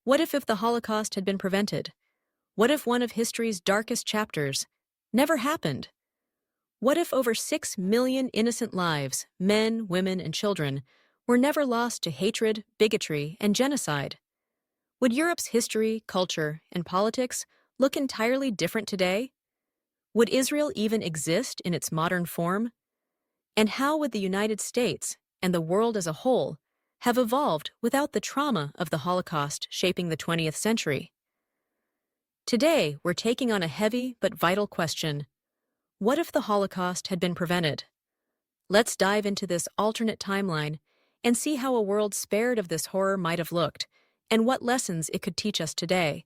What if the Holocaust had been prevented? What if one of history's darkest chapters never happened? What if over 6 million innocent lives, men, women, and children, were never lost to hatred, bigotry, and genocide? Would Europe's history, culture, and politics look entirely different today? Would Israel even exist in its modern form? And how would the United States and the world as a whole have evolved without the trauma of the Holocaust shaping the 20th century? Today, we're taking on a heavy but vital question. What if the Holocaust had been prevented? Let's dive into this alternate timeline and see how a world spared of this horror might have looked and what lessons it could teach us today.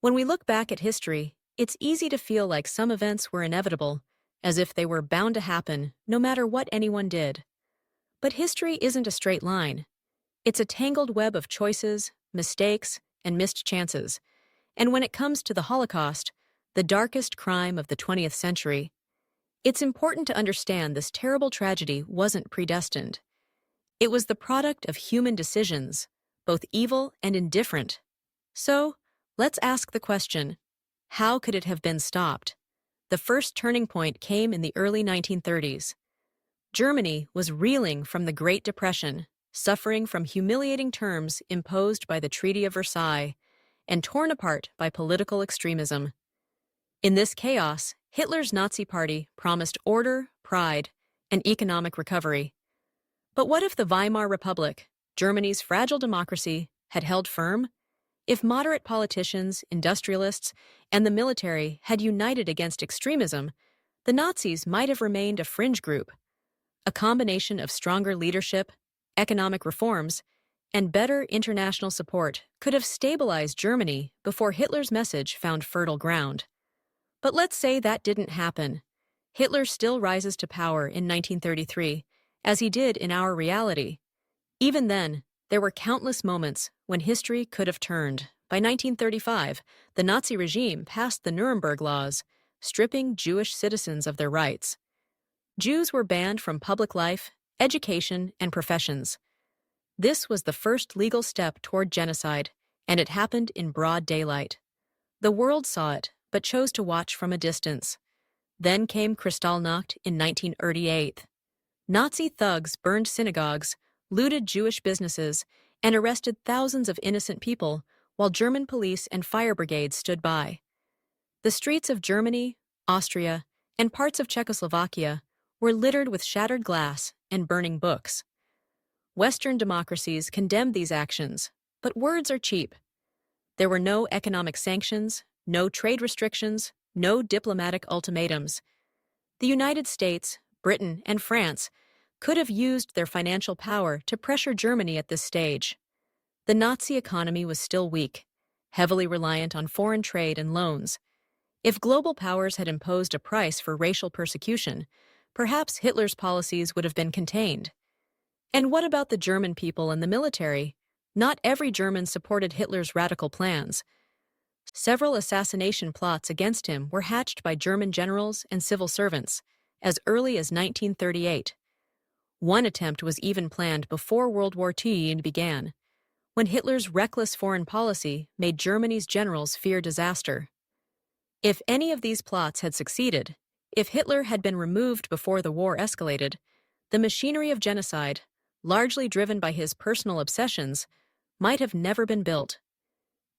When we look back at history, it's easy to feel like some events were inevitable, as if they were bound to happen no matter what anyone did. But history isn't a straight line. It's a tangled web of choices, mistakes, and missed chances. And when it comes to the Holocaust, the darkest crime of the 20th century, it's important to understand this terrible tragedy wasn't predestined. It was the product of human decisions, both evil and indifferent. So, let's ask the question, how could it have been stopped? The first turning point came in the early 1930s. Germany was reeling from the Great Depression, suffering from humiliating terms imposed by the Treaty of Versailles, and torn apart by political extremism. In this chaos, Hitler's Nazi Party promised order, pride, and economic recovery. But what if the Weimar Republic, Germany's fragile democracy, had held firm? If moderate politicians, industrialists, and the military had united against extremism, the Nazis might have remained a fringe group. A combination of stronger leadership, economic reforms, and better international support could have stabilized Germany before Hitler's message found fertile ground. But let's say that didn't happen. Hitler still rises to power in 1933, as he did in our reality. Even then, there were countless moments when history could have turned. By 1935, the Nazi regime passed the Nuremberg Laws, stripping Jewish citizens of their rights. Jews were banned from public life, education, and professions. This was the first legal step toward genocide, and it happened in broad daylight. The world saw it, but chose to watch from a distance. Then came Kristallnacht in 1938. Nazi thugs burned synagogues, looted Jewish businesses, and arrested thousands of innocent people while German police and fire brigades stood by. The streets of Germany, Austria, and parts of Czechoslovakia were littered with shattered glass and burning books. Western democracies condemned these actions, but words are cheap. There were no economic sanctions, no trade restrictions, no diplomatic ultimatums. The United States, Britain, and France could have used their financial power to pressure Germany at this stage. The Nazi economy was still weak, heavily reliant on foreign trade and loans. If global powers had imposed a price for racial persecution, perhaps Hitler's policies would have been contained. And what about the German people and the military? Not every German supported Hitler's radical plans. Several assassination plots against him were hatched by German generals and civil servants as early as 1938. One attempt was even planned before World War II began, when Hitler's reckless foreign policy made Germany's generals fear disaster. If any of these plots had succeeded, if Hitler had been removed before the war escalated, the machinery of genocide, largely driven by his personal obsessions, might have never been built.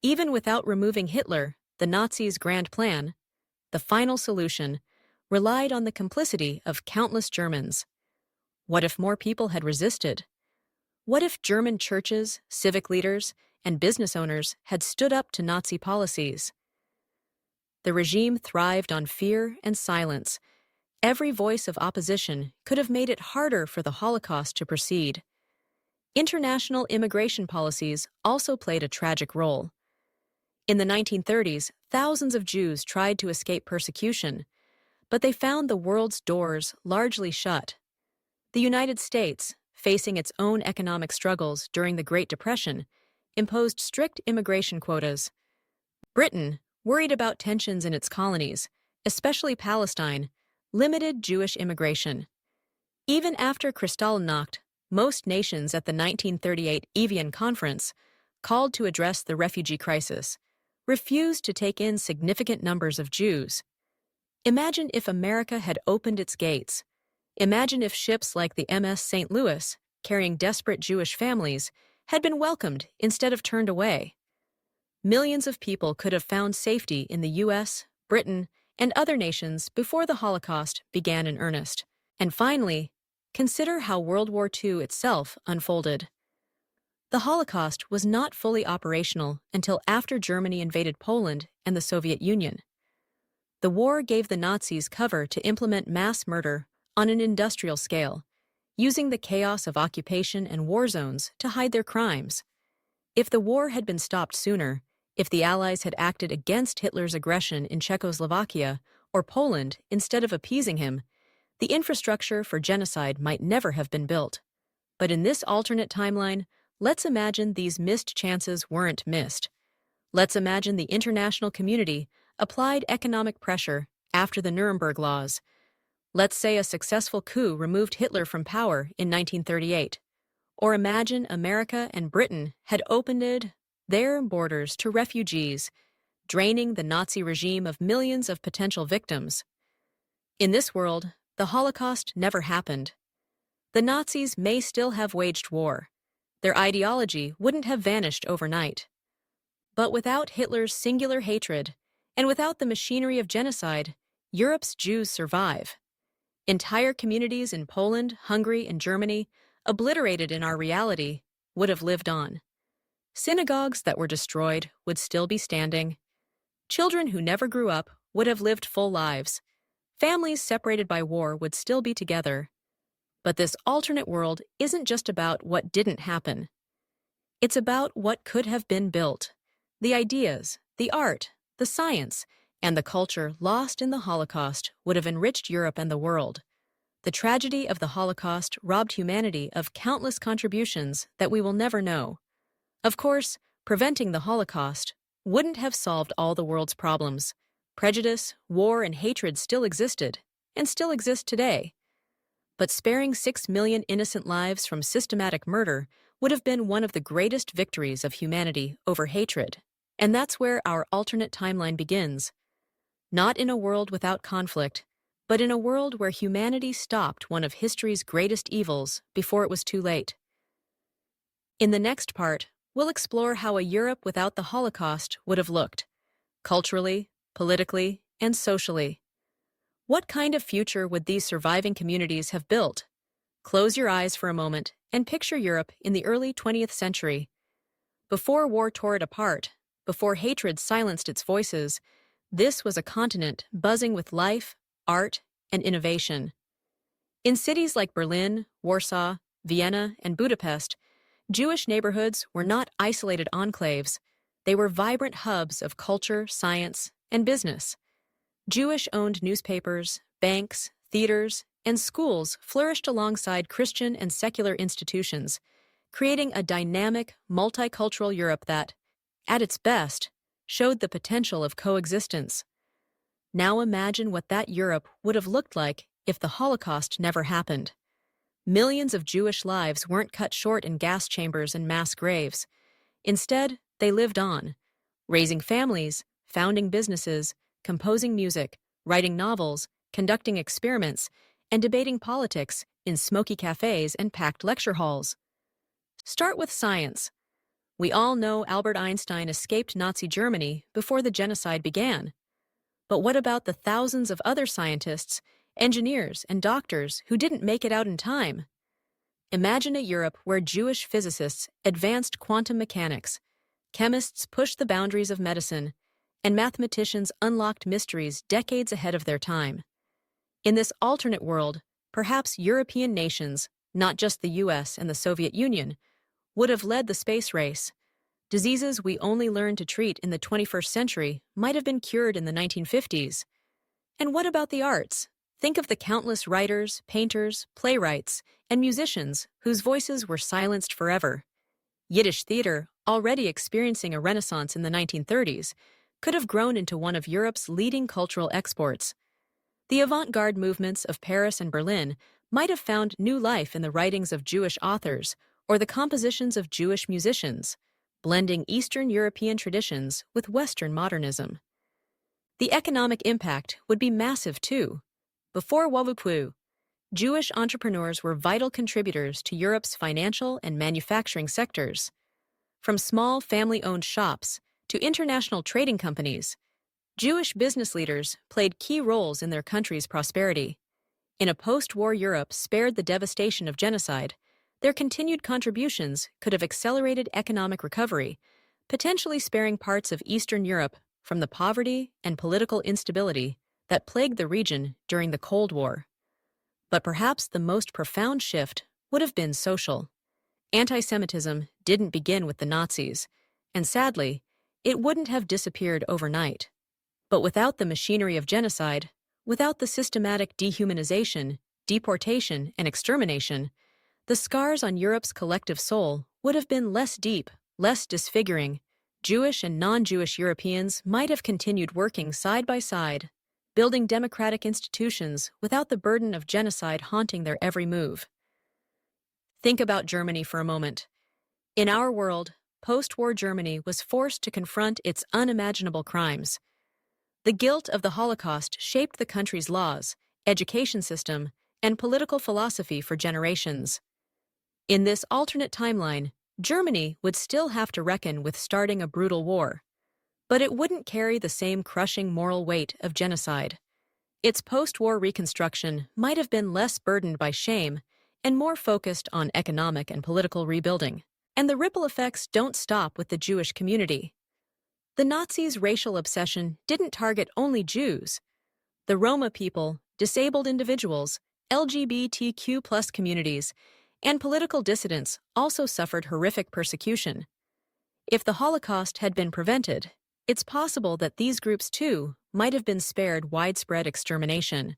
Even without removing Hitler, the Nazis' grand plan, the final solution, relied on the complicity of countless Germans. What if more people had resisted? What if German churches, civic leaders, and business owners had stood up to Nazi policies? The regime thrived on fear and silence. Every voice of opposition could have made it harder for the Holocaust to proceed. International immigration policies also played a tragic role. In the 1930s, thousands of Jews tried to escape persecution, but they found the world's doors largely shut. The United States, facing its own economic struggles during the Great Depression, imposed strict immigration quotas. Britain, worried about tensions in its colonies, especially Palestine, limited Jewish immigration. Even after Kristallnacht, most nations at the 1938 Evian Conference called to address the refugee crisis, refused to take in significant numbers of Jews. Imagine if America had opened its gates. Imagine if ships like the MS St. Louis, carrying desperate Jewish families, had been welcomed instead of turned away. Millions of people could have found safety in the US, Britain, and other nations before the Holocaust began in earnest. And finally, consider how World War II itself unfolded. The Holocaust was not fully operational until after Germany invaded Poland and the Soviet Union. The war gave the Nazis cover to implement mass murder on an industrial scale, using the chaos of occupation and war zones to hide their crimes. If the war had been stopped sooner, if the Allies had acted against Hitler's aggression in Czechoslovakia or Poland instead of appeasing him, the infrastructure for genocide might never have been built. But in this alternate timeline, let's imagine these missed chances weren't missed. Let's imagine the international community applied economic pressure after the Nuremberg Laws. Let's say a successful coup removed Hitler from power in 1938. Or imagine America and Britain had opened their borders to refugees, draining the Nazi regime of millions of potential victims. In this world, the Holocaust never happened. The Nazis may still have waged war. Their ideology wouldn't have vanished overnight. But without Hitler's singular hatred, and without the machinery of genocide, Europe's Jews survive. Entire communities in Poland, Hungary, and Germany, obliterated in our reality, would have lived on. Synagogues that were destroyed would still be standing. Children who never grew up would have lived full lives. Families separated by war would still be together. But this alternate world isn't just about what didn't happen. It's about what could have been built. The ideas, the art, the science, and the culture lost in the Holocaust would have enriched Europe and the world. The tragedy of the Holocaust robbed humanity of countless contributions that we will never know. Of course, preventing the Holocaust wouldn't have solved all the world's problems. Prejudice, war, and hatred still existed, and still exist today. But sparing 6 million innocent lives from systematic murder would have been one of the greatest victories of humanity over hatred. And that's where our alternate timeline begins. Not in a world without conflict, but in a world where humanity stopped one of history's greatest evils before it was too late. In the next part, we'll explore how a Europe without the Holocaust would have looked, culturally, politically, and socially. What kind of future would these surviving communities have built? Close your eyes for a moment and picture Europe in the early 20th century. Before war tore it apart, before hatred silenced its voices, this was a continent buzzing with life, art, and innovation. In cities like Berlin, Warsaw, Vienna, and Budapest, Jewish neighborhoods were not isolated enclaves. They were vibrant hubs of culture, science, and business. Jewish-owned newspapers, banks, theaters, and schools flourished alongside Christian and secular institutions, creating a dynamic, multicultural Europe that, at its best, showed the potential of coexistence. Now imagine what that Europe would have looked like if the Holocaust never happened. Millions of Jewish lives weren't cut short in gas chambers and mass graves. Instead, they lived on, raising families, founding businesses, composing music, writing novels, conducting experiments, and debating politics in smoky cafes and packed lecture halls. Start with science. We all know Albert Einstein escaped Nazi Germany before the genocide began. But what about the thousands of other scientists, engineers, and doctors who didn't make it out in time? Imagine a Europe where Jewish physicists advanced quantum mechanics, chemists pushed the boundaries of medicine, and mathematicians unlocked mysteries decades ahead of their time. In this alternate world, perhaps European nations, not just the US and the Soviet Union, would have led the space race. Diseases we only learned to treat in the 21st century might have been cured in the 1950s. And what about the arts? Think of the countless writers, painters, playwrights, and musicians whose voices were silenced forever. Yiddish theater, already experiencing a renaissance in the 1930s, could have grown into one of Europe's leading cultural exports. The avant-garde movements of Paris and Berlin might have found new life in the writings of Jewish authors or the compositions of Jewish musicians. blending Eastern European traditions with Western modernism. The economic impact would be massive too. Before World War II, Jewish entrepreneurs were vital contributors to Europe's financial and manufacturing sectors. From small family-owned shops to international trading companies, Jewish business leaders played key roles in their country's prosperity. In a post-war Europe spared the devastation of genocide, their continued contributions could have accelerated economic recovery, potentially sparing parts of Eastern Europe from the poverty and political instability that plagued the region during the Cold War. But perhaps the most profound shift would have been social. Anti-Semitism didn't begin with the Nazis, and sadly, it wouldn't have disappeared overnight. But without the machinery of genocide, without the systematic dehumanization, deportation, and extermination, the scars on Europe's collective soul would have been less deep, less disfiguring. Jewish and non-Jewish Europeans might have continued working side by side, building democratic institutions without the burden of genocide haunting their every move. Think about Germany for a moment. In our world, post-war Germany was forced to confront its unimaginable crimes. The guilt of the Holocaust shaped the country's laws, education system, and political philosophy for generations. In this alternate timeline, Germany would still have to reckon with starting a brutal war, but it wouldn't carry the same crushing moral weight of genocide. Its post-war reconstruction might have been less burdened by shame and more focused on economic and political rebuilding. And the ripple effects don't stop with the Jewish community. The Nazis' racial obsession didn't target only Jews. The Roma people, disabled individuals, LGBTQ+ communities, and political dissidents also suffered horrific persecution. If the Holocaust had been prevented, it's possible that these groups too might have been spared widespread extermination.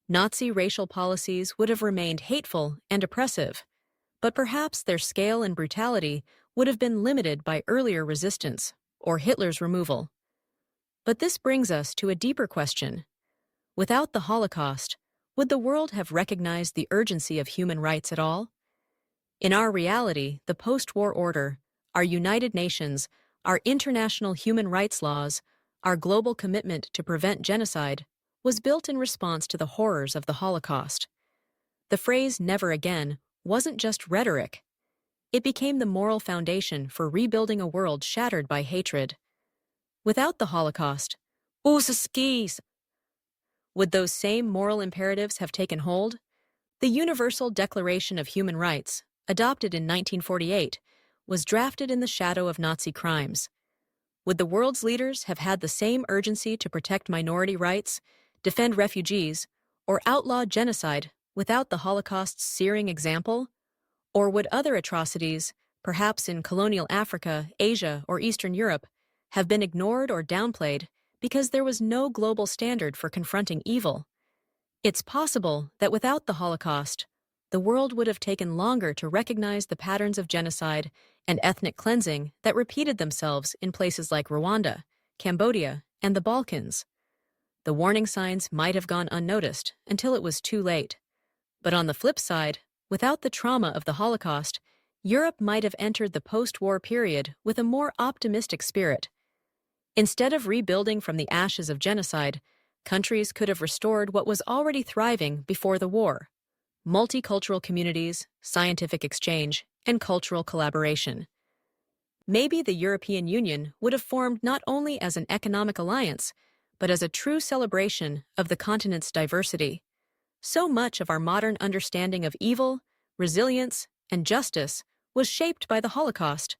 Nazi racial policies would have remained hateful and oppressive, but perhaps their scale and brutality would have been limited by earlier resistance or Hitler's removal. But this brings us to a deeper question. Without the Holocaust, would the world have recognized the urgency of human rights at all? In our reality, the post-war order, our United Nations, our international human rights laws, our global commitment to prevent genocide, was built in response to the horrors of the Holocaust. The phrase "never again" wasn't just rhetoric. It became the moral foundation for rebuilding a world shattered by hatred. Without the Holocaust, would those same moral imperatives have taken hold? The Universal Declaration of Human Rights, adopted in 1948, was drafted in the shadow of Nazi crimes. Would the world's leaders have had the same urgency to protect minority rights, defend refugees, or outlaw genocide without the Holocaust's searing example? Or would other atrocities, perhaps in colonial Africa, Asia, or Eastern Europe, have been ignored or downplayed because there was no global standard for confronting evil? It's possible that without the Holocaust, the world would have taken longer to recognize the patterns of genocide and ethnic cleansing that repeated themselves in places like Rwanda, Cambodia, and the Balkans. The warning signs might have gone unnoticed until it was too late. But on the flip side, without the trauma of the Holocaust, Europe might have entered the post-war period with a more optimistic spirit. Instead of rebuilding from the ashes of genocide, countries could have restored what was already thriving before the war: multicultural communities, scientific exchange, and cultural collaboration. Maybe the European Union would have formed not only as an economic alliance, but as a true celebration of the continent's diversity. So much of our modern understanding of evil, resilience, and justice was shaped by the Holocaust.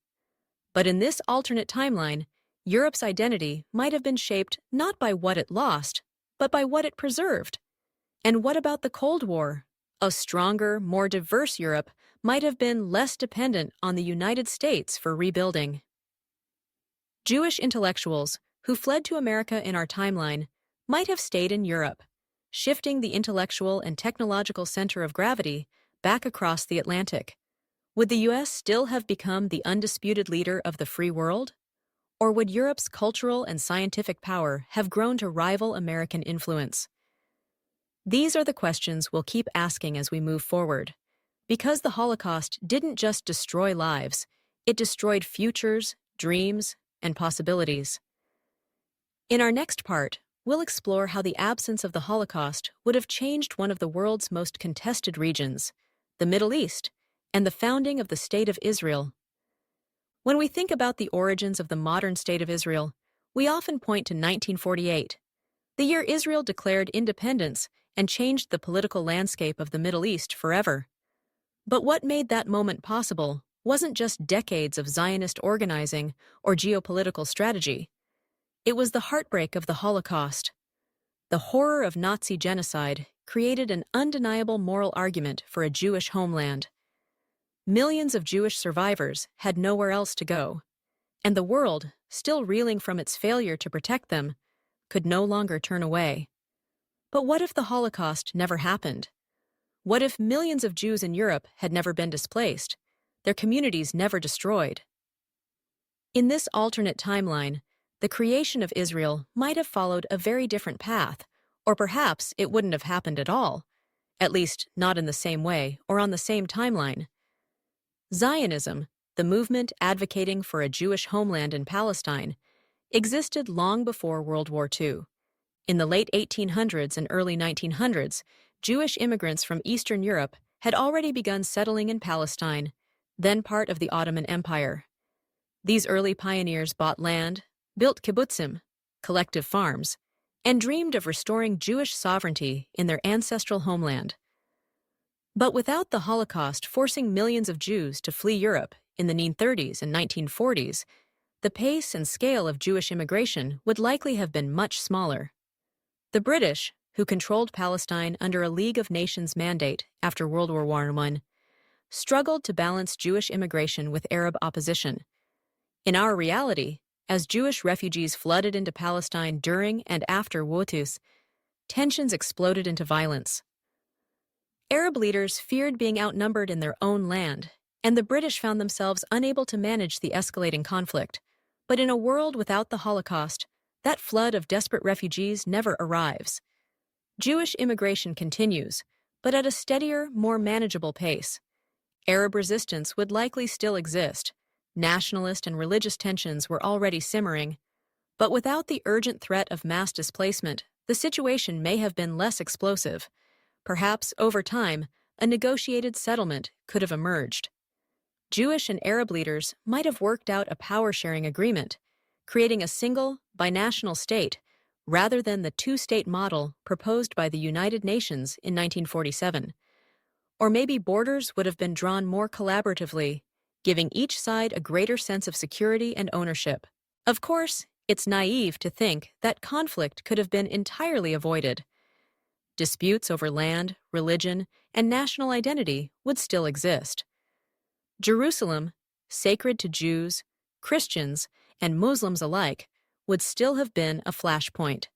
But in this alternate timeline, Europe's identity might have been shaped not by what it lost, but by what it preserved. And what about the Cold War? A stronger, more diverse Europe might have been less dependent on the United States for rebuilding. Jewish intellectuals who fled to America in our timeline might have stayed in Europe, shifting the intellectual and technological center of gravity back across the Atlantic. Would the U.S. still have become the undisputed leader of the free world? Or would Europe's cultural and scientific power have grown to rival American influence? These are the questions we'll keep asking as we move forward. Because the Holocaust didn't just destroy lives, It destroyed futures, dreams, and possibilities. In our next part, we'll explore how the absence of the Holocaust would have changed one of the world's most contested regions, the Middle East, and the founding of the State of Israel. When we think about the origins of the modern State of Israel, we often point to 1948, the year Israel declared independence and changed the political landscape of the Middle East forever. But what made that moment possible wasn't just decades of Zionist organizing or geopolitical strategy. It was the heartbreak of the Holocaust. The horror of Nazi genocide created an undeniable moral argument for a Jewish homeland. Millions of Jewish survivors had nowhere else to go, and the world, still reeling from its failure to protect them, could no longer turn away. But what if the Holocaust never happened? What if millions of Jews in Europe had never been displaced, their communities never destroyed? In this alternate timeline, the creation of Israel might have followed a very different path, or perhaps it wouldn't have happened at all, at least not in the same way or on the same timeline. Zionism, the movement advocating for a Jewish homeland in Palestine, existed long before World War II. In the late 1800s and early 1900s, Jewish immigrants from Eastern Europe had already begun settling in Palestine, then part of the Ottoman Empire. These early pioneers bought land, built kibbutzim, collective farms, and dreamed of restoring Jewish sovereignty in their ancestral homeland. But without the Holocaust forcing millions of Jews to flee Europe in the 1930s and 1940s, the pace and scale of Jewish immigration would likely have been much smaller. The British, who controlled Palestine under a League of Nations mandate after World War I, struggled to balance Jewish immigration with Arab opposition. In our reality, as Jewish refugees flooded into Palestine during and after Wotus, tensions exploded into violence. Arab leaders feared being outnumbered in their own land, and the British found themselves unable to manage the escalating conflict. But in a world without the Holocaust, that flood of desperate refugees never arrives. Jewish immigration continues, but at a steadier, more manageable pace. Arab resistance would likely still exist. Nationalist and religious tensions were already simmering. But without the urgent threat of mass displacement, the situation may have been less explosive. Perhaps, over time, a negotiated settlement could have emerged. Jewish and Arab leaders might have worked out a power-sharing agreement, creating a single, binational state, rather than the two-state model proposed by the United Nations in 1947. Or maybe borders would have been drawn more collaboratively, giving each side a greater sense of security and ownership. Of course, it's naive to think that conflict could have been entirely avoided. Disputes over land, religion, and national identity would still exist. Jerusalem, sacred to Jews, Christians, and Muslims alike, would still have been a flashpoint.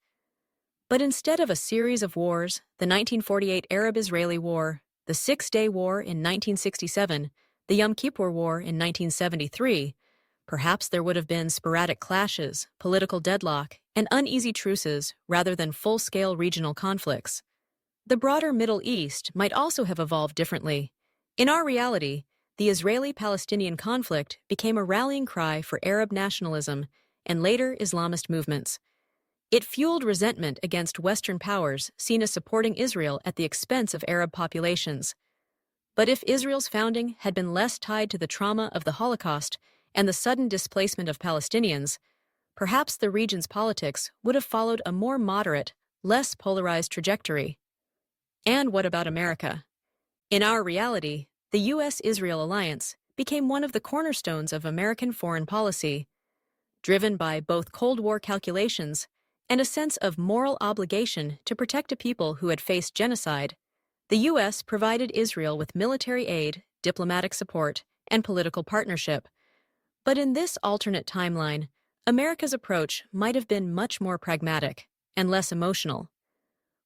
But instead of a series of wars, the 1948 Arab-Israeli War, the Six-Day War in 1967, the Yom Kippur War in 1973, perhaps there would have been sporadic clashes, political deadlock, and uneasy truces rather than full-scale regional conflicts. The broader Middle East might also have evolved differently. In our reality, the Israeli-Palestinian conflict became a rallying cry for Arab nationalism and later Islamist movements. It fueled resentment against Western powers seen as supporting Israel at the expense of Arab populations. But if Israel's founding had been less tied to the trauma of the Holocaust and the sudden displacement of Palestinians, perhaps the region's politics would have followed a more moderate, less polarized trajectory. And what about America? In our reality, the U.S.-Israel alliance became one of the cornerstones of American foreign policy, driven by both Cold War calculations and a sense of moral obligation to protect a people who had faced genocide. The U.S. provided Israel with military aid, diplomatic support, and political partnership. But in this alternate timeline, America's approach might have been much more pragmatic and less emotional.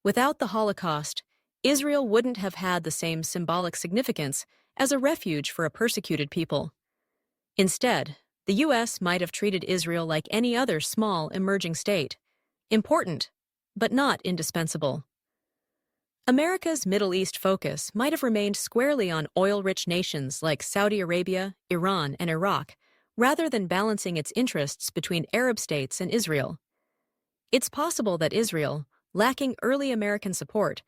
Without the Holocaust, Israel wouldn't have had the same symbolic significance as a refuge for a persecuted people. Instead, the U.S. might have treated Israel like any other small, emerging state, important, but not indispensable. America's Middle East focus might have remained squarely on oil-rich nations like Saudi Arabia, Iran, and Iraq, rather than balancing its interests between Arab states and Israel. It's possible that Israel, lacking early American support,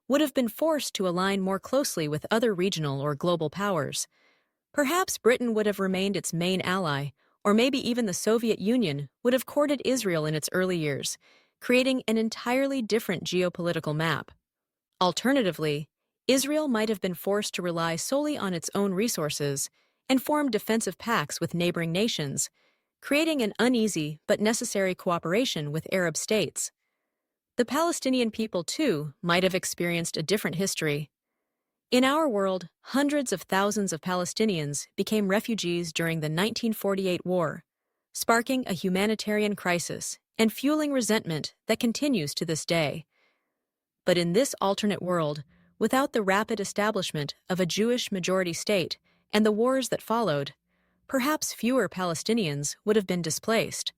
would have been forced to align more closely with other regional or global powers. Perhaps Britain would have remained its main ally, or maybe even the Soviet Union would have courted Israel in its early years, creating an entirely different geopolitical map. Alternatively, Israel might have been forced to rely solely on its own resources and form defensive pacts with neighboring nations, creating an uneasy but necessary cooperation with Arab states. The Palestinian people, too, might have experienced a different history. In our world, hundreds of thousands of Palestinians became refugees during the 1948 war, sparking a humanitarian crisis and fueling resentment that continues to this day. But in this alternate world, without the rapid establishment of a Jewish majority state and the wars that followed, perhaps fewer Palestinians would have been displaced.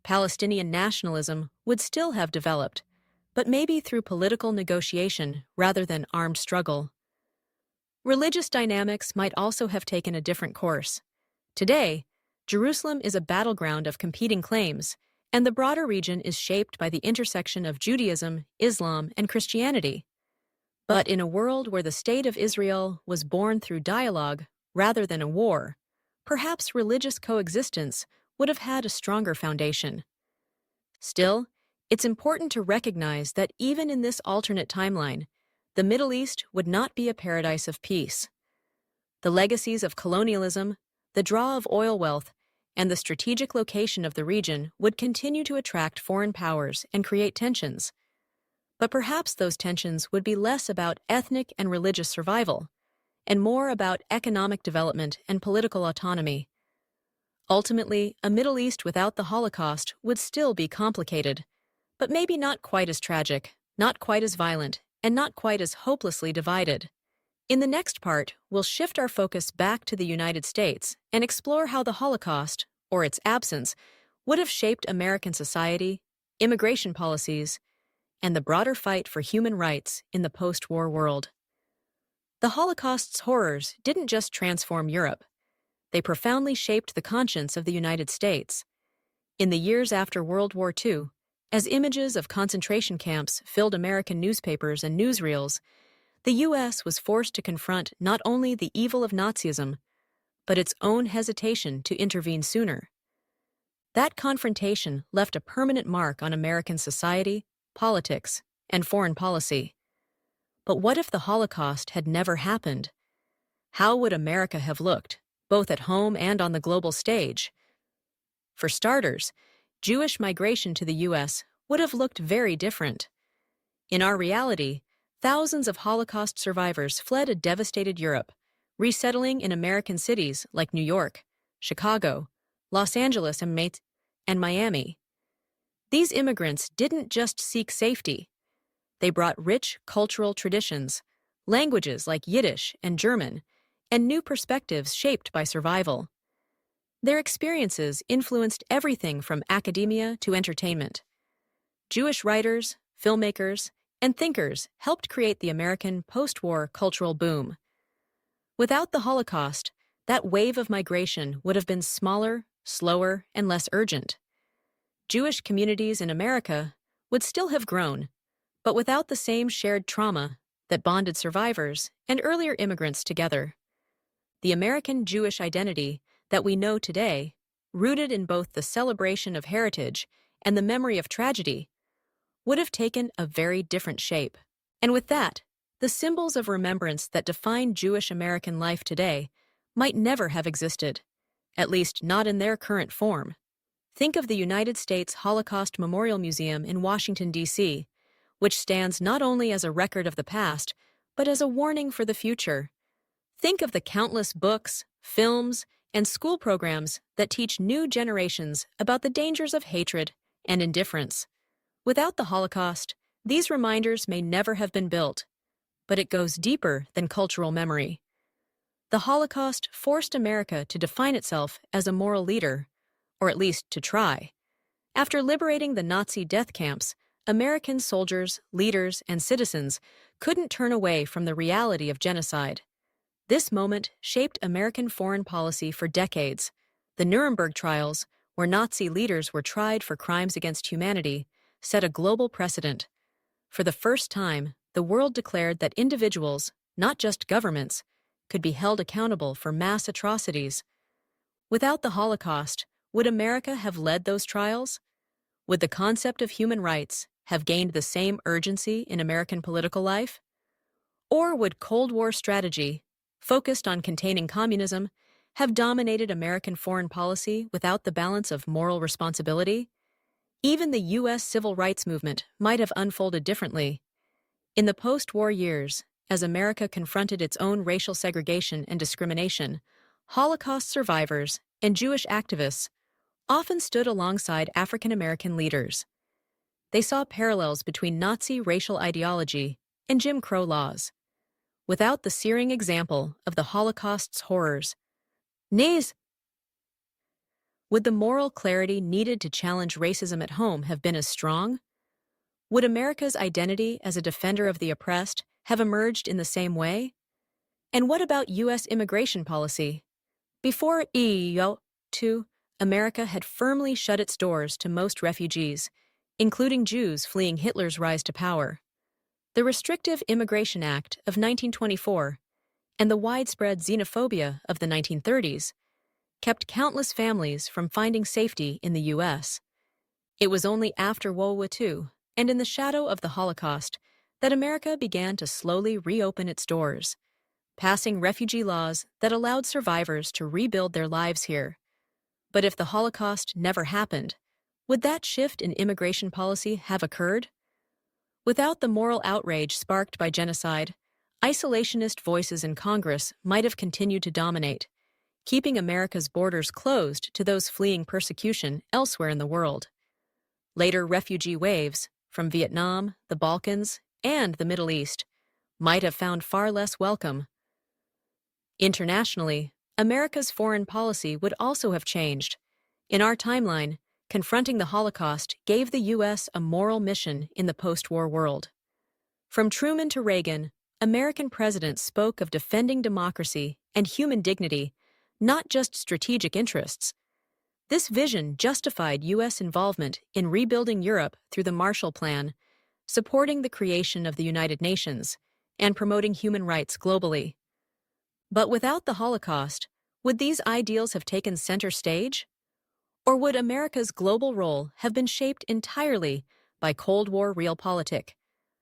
Palestinian nationalism would still have developed, but maybe through political negotiation rather than armed struggle. Religious dynamics might also have taken a different course. Today, Jerusalem is a battleground of competing claims, and the broader region is shaped by the intersection of Judaism, Islam, and Christianity. But in a world where the State of Israel was born through dialogue rather than a war, perhaps religious coexistence would have had a stronger foundation. Still, it's important to recognize that even in this alternate timeline, the Middle East would not be a paradise of peace. The legacies of colonialism, the draw of oil wealth, and the strategic location of the region would continue to attract foreign powers and create tensions. But perhaps those tensions would be less about ethnic and religious survival, and more about economic development and political autonomy. Ultimately, a Middle East without the Holocaust would still be complicated, but maybe not quite as tragic, not quite as violent, and not quite as hopelessly divided. In the next part, we'll shift our focus back to the United States and explore how the Holocaust, or its absence, would have shaped American society, immigration policies, and the broader fight for human rights in the post-war world. The Holocaust's horrors didn't just transform Europe. They profoundly shaped the conscience of the United States. In the years after World War II, as images of concentration camps filled American newspapers and newsreels, the U.S. was forced to confront not only the evil of Nazism, but its own hesitation to intervene sooner. That confrontation left a permanent mark on American society, politics, and foreign policy. But what if the Holocaust had never happened? How would America have looked, both at home and on the global stage? For starters, Jewish migration to the U.S. would have looked very different. In our reality, thousands of Holocaust survivors fled a devastated Europe, resettling in American cities like New York, Chicago, Los Angeles, and Miami. These immigrants didn't just seek safety. They brought rich cultural traditions, languages like Yiddish and German, and new perspectives shaped by survival. Their experiences influenced everything from academia to entertainment. Jewish writers, filmmakers, and thinkers helped create the American post-war cultural boom. Without the Holocaust, that wave of migration would have been smaller, slower, and less urgent. Jewish communities in America would still have grown, but without the same shared trauma that bonded survivors and earlier immigrants together. The American Jewish identity that we know today, rooted in both the celebration of heritage and the memory of tragedy, would have taken a very different shape. And with that, the symbols of remembrance that define Jewish American life today might never have existed, at least not in their current form. Think of the United States Holocaust Memorial Museum in Washington, D.C., which stands not only as a record of the past, but as a warning for the future. Think of the countless books, films, and school programs that teach new generations about the dangers of hatred and indifference. Without the Holocaust, these reminders may never have been built, but it goes deeper than cultural memory. The Holocaust forced America to define itself as a moral leader, or at least to try. After liberating the Nazi death camps, American soldiers, leaders, and citizens couldn't turn away from the reality of genocide. This moment shaped American foreign policy for decades. The Nuremberg trials, where Nazi leaders were tried for crimes against humanity, set a global precedent. For the first time, the world declared that individuals, not just governments, could be held accountable for mass atrocities. Without the Holocaust, would America have led those trials? Would the concept of human rights have gained the same urgency in American political life? Or would Cold War strategy, focused on containing communism, have dominated American foreign policy without the balance of moral responsibility? Even the U.S. civil rights movement might have unfolded differently. In the post-war years, as America confronted its own racial segregation and discrimination, Holocaust survivors and Jewish activists often stood alongside African American leaders. They saw parallels between Nazi racial ideology and Jim Crow laws. Without the searing example of the Holocaust's horrors, would the moral clarity needed to challenge racism at home have been as strong? Would America's identity as a defender of the oppressed have emerged in the same way? And what about U.S. immigration policy? Before EEO-2, America had firmly shut its doors to most refugees, including Jews fleeing Hitler's rise to power. The Restrictive Immigration Act of 1924 and the widespread xenophobia of the 1930s kept countless families from finding safety in the U.S. It was only after World War II and in the shadow of the Holocaust that America began to slowly reopen its doors, passing refugee laws that allowed survivors to rebuild their lives here. But if the Holocaust never happened, would that shift in immigration policy have occurred? Without the moral outrage sparked by genocide, isolationist voices in Congress might have continued to dominate, keeping America's borders closed to those fleeing persecution elsewhere in the world. Later refugee waves, from Vietnam, the Balkans, and the Middle East, might have found far less welcome. Internationally, America's foreign policy would also have changed. In our timeline, confronting the Holocaust gave the U.S. a moral mission in the post-war world. From Truman to Reagan, American presidents spoke of defending democracy and human dignity, not just strategic interests. This vision justified U.S. involvement in rebuilding Europe through the Marshall Plan, supporting the creation of the United Nations, and promoting human rights globally. But without the Holocaust, would these ideals have taken center stage? Or would America's global role have been shaped entirely by Cold War realpolitik,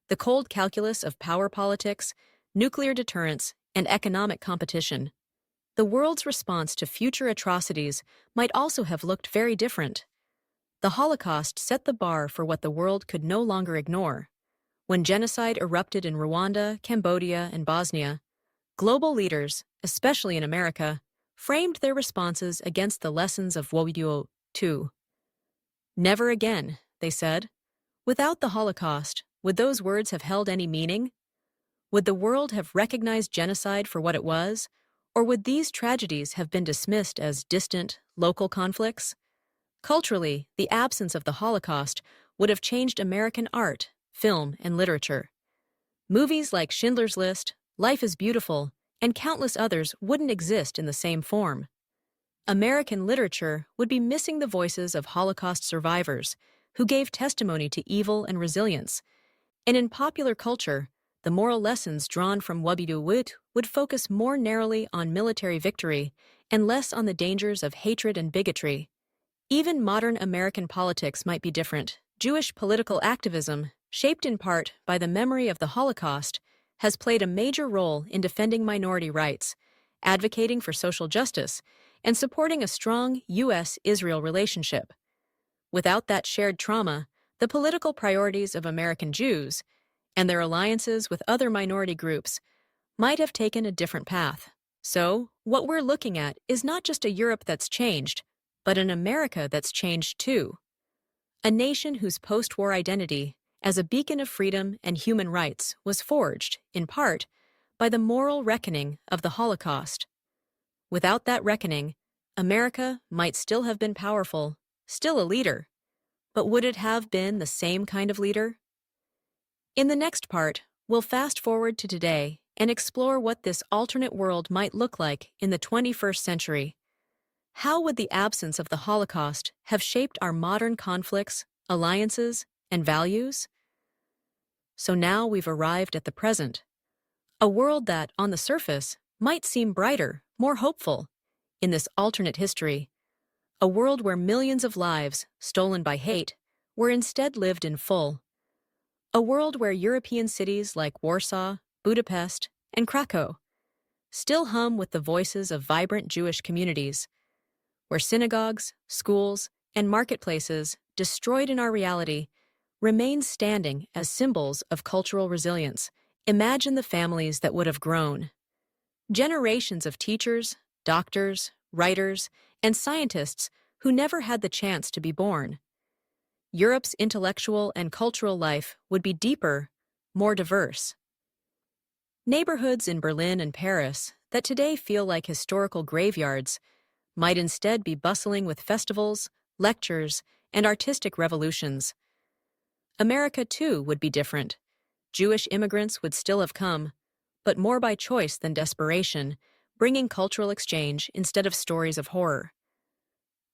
the cold calculus of power politics, nuclear deterrence, and economic competition? The world's response to future atrocities might also have looked very different. The Holocaust set the bar for what the world could no longer ignore. When genocide erupted in Rwanda, Cambodia, and Bosnia, global leaders, especially in America, framed their responses against the lessons of World War II. Never again, they said. Without the Holocaust, would those words have held any meaning? Would the world have recognized genocide for what it was? Or would these tragedies have been dismissed as distant, local conflicts? Culturally, the absence of the Holocaust would have changed American art, film, and literature. Movies like Schindler's List, Life is Beautiful, and countless others wouldn't exist in the same form. American literature would be missing the voices of Holocaust survivors who gave testimony to evil and resilience. And in popular culture, the moral lessons drawn from Wabidoo would focus more narrowly on military victory and less on the dangers of hatred and bigotry. Even modern American politics might be different. Jewish political activism, shaped in part by the memory of the Holocaust, has played a major role in defending minority rights, advocating for social justice, and supporting a strong U.S.-Israel relationship. Without that shared trauma, the political priorities of American Jews and their alliances with other minority groups might have taken a different path. So, what we're looking at is not just a Europe that's changed, but an America that's changed too. A nation whose post-war identity as a beacon of freedom and human rights was forged, in part, by the moral reckoning of the Holocaust. Without that reckoning, America might still have been powerful, still a leader, But would it have been the same kind of leader? In the next part, we'll fast forward to today and explore what this alternate world might look like in the 21st century. How would the absence of the Holocaust have shaped our modern conflicts, alliances, and values? So now we've arrived at the present, a world that, on the surface, might seem brighter, more hopeful. In this alternate history, a world where millions of lives, stolen by hate, were instead lived in full. A world where European cities like Warsaw, Budapest, and Krakow still hum with the voices of vibrant Jewish communities, where synagogues, schools, and marketplaces, destroyed in our reality, remain standing as symbols of cultural resilience. Imagine the families that would have grown. Generations of teachers, doctors, writers, and scientists who never had the chance to be born. Europe's intellectual and cultural life would be deeper, more diverse. Neighborhoods in Berlin and Paris that today feel like historical graveyards might instead be bustling with festivals, lectures, and artistic revolutions. America, too, would be different. Jewish immigrants would still have come, but more by choice than desperation, bringing cultural exchange instead of stories of horror.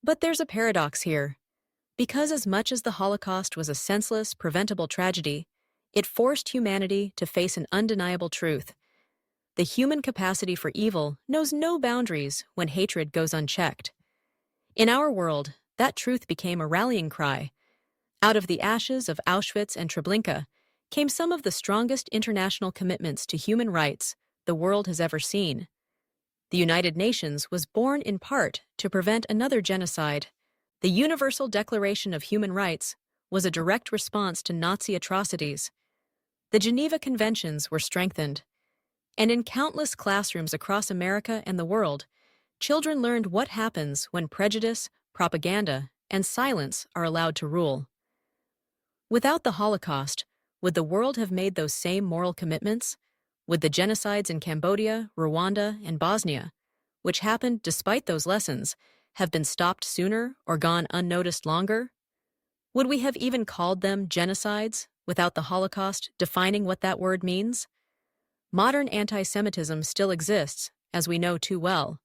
But there's a paradox here. Because as much as the Holocaust was a senseless, preventable tragedy, it forced humanity to face an undeniable truth. The human capacity for evil knows no boundaries when hatred goes unchecked. In our world, that truth became a rallying cry. Out of the ashes of Auschwitz and Treblinka came some of the strongest international commitments to human rights the world has ever seen. The United Nations was born in part to prevent another genocide. The Universal Declaration of Human Rights was a direct response to Nazi atrocities. The Geneva Conventions were strengthened. And in countless classrooms across America and the world, children learned what happens when prejudice, propaganda, and silence are allowed to rule. Without the Holocaust, would the world have made those same moral commitments? Would the genocides in Cambodia, Rwanda, and Bosnia, which happened despite those lessons, have been stopped sooner or gone unnoticed longer? Would we have even called them genocides without the Holocaust defining what that word means? Modern anti-Semitism still exists, as we know too well.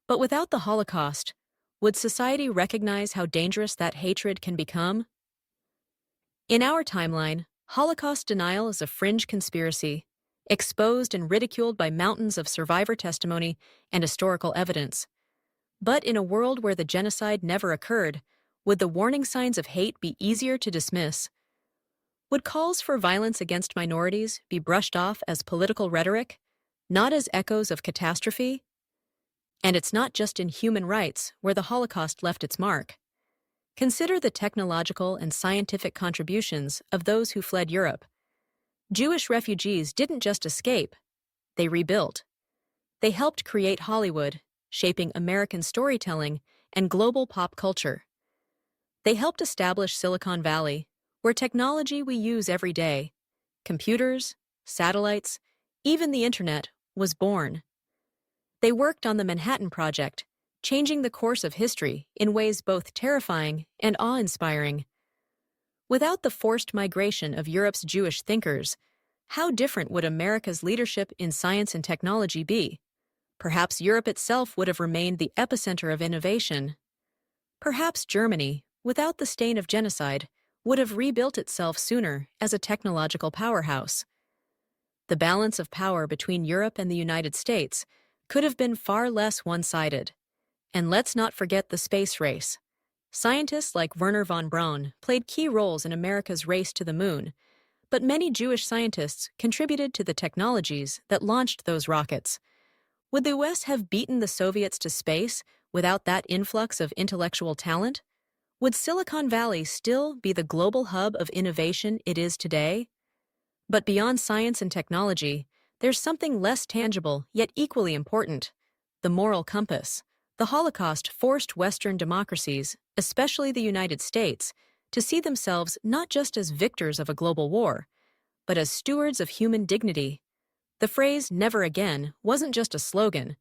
But without the Holocaust, would society recognize how dangerous that hatred can become? In our timeline, Holocaust denial is a fringe conspiracy, exposed and ridiculed by mountains of survivor testimony and historical evidence. But in a world where the genocide never occurred, would the warning signs of hate be easier to dismiss? Would calls for violence against minorities be brushed off as political rhetoric, not as echoes of catastrophe? And it's not just in human rights where the Holocaust left its mark. Consider the technological and scientific contributions of those who fled Europe. Jewish refugees didn't just escape, they rebuilt. They helped create Hollywood, shaping American storytelling and global pop culture. They helped establish Silicon Valley, where technology we use every day, computers, satellites, even the internet, was born. They worked on the Manhattan Project, changing the course of history in ways both terrifying and awe-inspiring. Without the forced migration of Europe's Jewish thinkers, how different would America's leadership in science and technology be? Perhaps Europe itself would have remained the epicenter of innovation. Perhaps Germany, without the stain of genocide, would have rebuilt itself sooner as a technological powerhouse. The balance of power between Europe and the United States could have been far less one-sided. And let's not forget the space race. Scientists like Wernher von Braun played key roles in America's race to the moon, but many Jewish scientists contributed to the technologies that launched those rockets. Would the U.S. have beaten the Soviets to space without that influx of intellectual talent? Would Silicon Valley still be the global hub of innovation it is today? But beyond science and technology, there's something less tangible yet equally important: the moral compass. The Holocaust forced Western democracies, especially the United States, to see themselves not just as victors of a global war, but as stewards of human dignity. The phrase "never again" wasn't just a slogan.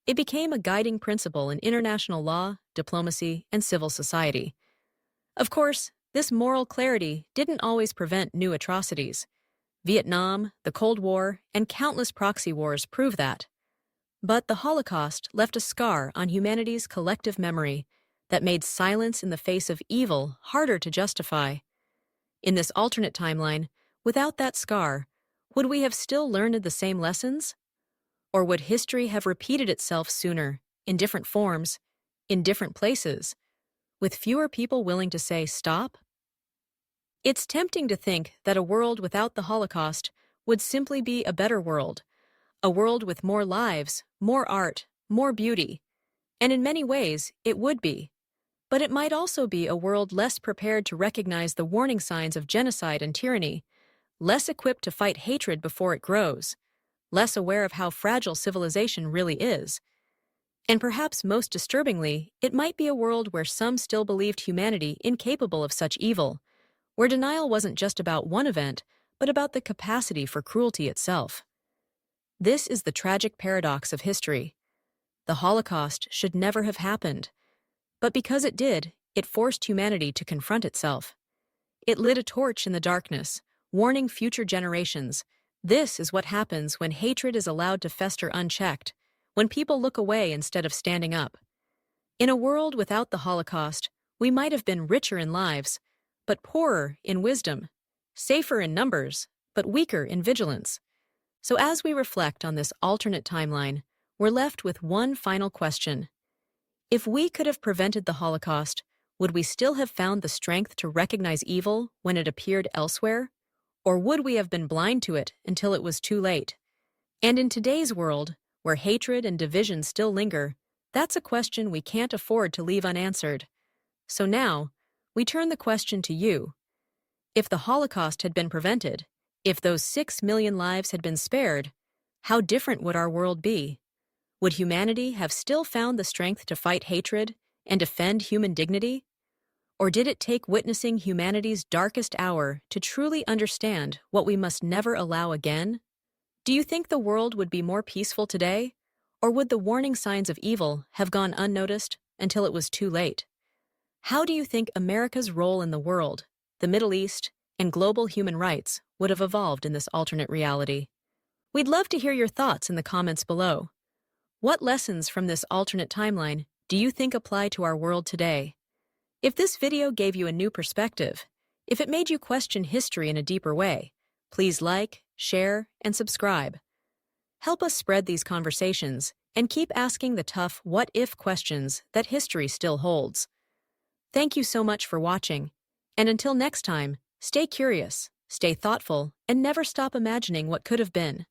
It became a guiding principle in international law, diplomacy, and civil society. Of course, this moral clarity didn't always prevent new atrocities. Vietnam, the Cold War, and countless proxy wars prove that. But the Holocaust left a scar on humanity's collective memory that made silence in the face of evil harder to justify. In this alternate timeline, without that scar, would we have still learned the same lessons? Or would history have repeated itself sooner, in different forms, in different places, with fewer people willing to say stop? It's tempting to think that a world without the Holocaust would simply be a better world, a world with more lives, more art, more beauty. And in many ways, it would be. But it might also be a world less prepared to recognize the warning signs of genocide and tyranny, less equipped to fight hatred before it grows, less aware of how fragile civilization really is. And perhaps most disturbingly, it might be a world where some still believed humanity incapable of such evil, where denial wasn't just about one event, but about the capacity for cruelty itself. This is the tragic paradox of history. The Holocaust should never have happened. But because it did, it forced humanity to confront itself. It lit a torch in the darkness, warning future generations. This is what happens when hatred is allowed to fester unchecked, when people look away instead of standing up. In a world without the Holocaust, we might have been richer in lives, but poorer in wisdom, safer in numbers, but weaker in vigilance. So as we reflect on this alternate timeline, we're left with one final question. If we could have prevented the Holocaust, would we still have found the strength to recognize evil when it appeared elsewhere? Or would we have been blind to it until it was too late? And in today's world, where hatred and division still linger, that's a question we can't afford to leave unanswered. So now, we turn the question to you. If the Holocaust had been prevented, if those 6 million lives had been spared, how different would our world be? Would humanity have still found the strength to fight hatred and defend human dignity? Or did it take witnessing humanity's darkest hour to truly understand what we must never allow again? Do you think the world would be more peaceful today? Or would the warning signs of evil have gone unnoticed until it was too late? How do you think America's role in the world, the Middle East, and global human rights would have evolved in this alternate reality? We'd love to hear your thoughts in the comments below. What lessons from this alternate timeline do you think apply to our world today? If this video gave you a new perspective, if it made you question history in a deeper way, please like, share, and subscribe. Help us spread these conversations and keep asking the tough what-if questions that history still holds. Thank you so much for watching, and until next time, stay curious, stay thoughtful, and never stop imagining what could have been.